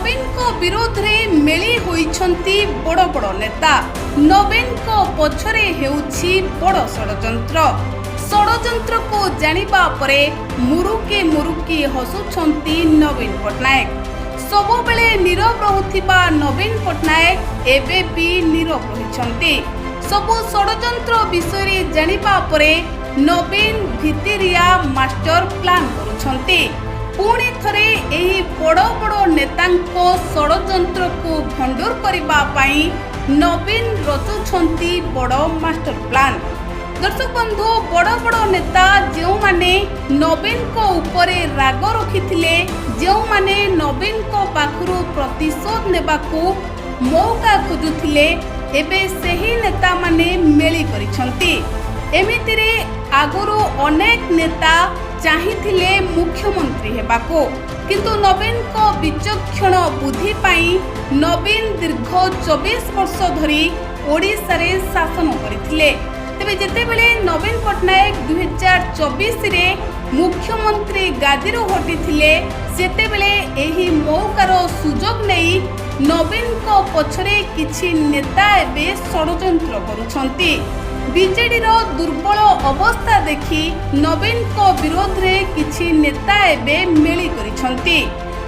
नवीन को विरोध रे मेली होइछंती बड़ बड़ नेता। नवीन को पछरे हेउछि बड़ षड़यंत्र को जानिबा परे मुरुकी हसुछंती नवीन पट्टनायक। सबुबेले नीरव रहुथिबा नवीन पट्टनायक एबे भी नीरव रहिछंती। सबु षड़यंत्र विषय जानिबा परे नवीन भितिरिया मास्टर प्लान करुछंती। पुणी थरे एही बड़ बड़ नेतांको षड़यंत्र को भंडूर करिबा पाई नवीन रचुछंती बड़ मास्टर प्लान। दर्शक बंधु, बड़ बड़ नेता जो माने नवीन को ऊपरे राग रखिथिले, जो माने नवीन को पाखरु प्रतिशोध नेबाकू मौका खोजुथिले, एबे सेही नेता माने मेली करिछंती। एमितिरे आगुरु अनेक नेता चाहिथिले मुख्यमंत्री हेबाको, किंतु नवीन को विचक्षण बुद्धि पाई नवीन दीर्घ 24 वर्ष धरी ओडिशा रे शासन करिथिले। तेबे जेतेबेले नवीन पट्टनायक 2024 रे मुख्यमंत्री गादीरो हटिथिले, सेतेबेले एही मौकार सुजोग नेई नवीन को पछरे किछि नेता एबे षड़यंत्र करुछंती। बीजेडी रो दुर्बल अवस्था देखि नवीन को विरोध रे किछि नेता एबे मेली करिछंती।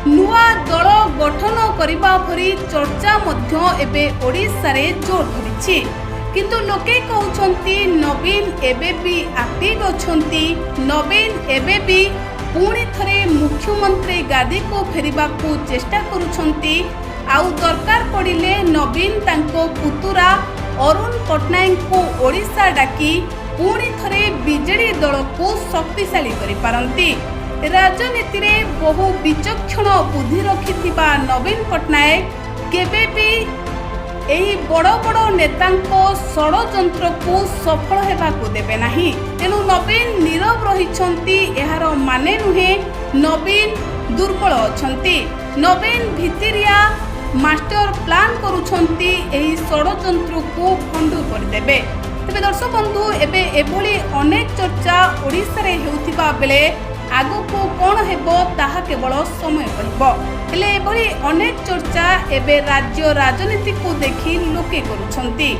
नुआ दल गठन करिबा भरी चर्चा मध्य एबे ओडिशा रे जोर धरिछि, किंतु लोके कहउछंती नवीन एबे भी एक्टिव अछंती। नवीन एबे भी पुणी थरे मुख्यमंत्री गादी को फेरिबा को चेष्टा करुछंती। आउ दरकार पड़िले नवीन तांको पुतुरा अरुण पट्टनायक को ओडिशा डाकी पुणी थरे बीजेडी दल को शक्तिशाली करि पारंती। राजनीति रे बहु विचक्षण बुद्धि रखिथिबा नवीन पट्टनायक केबे भी एही बड़ बड़ नेतांको षड़यंत्र को सफल हेबाकू देबे नाही। तेणु नवीन नीरव रहिछंती, एहार माने नुहे नवीन दुर्बल अछंती। नवीन भितिरिया मास्टर प्लान करुछंती एही षड़यंत्र को भंडूर करदेबे। तेबे दर्शक बंधु, एबे एभली अनेक चर्चा ओडिशा रे हेउथिबा बेले आगको कोन हेबो ताहा केवल समय कहबो। हेले एभली अनेक चर्चा एबे राज्य राजनीति को देखि लोके करुछंती।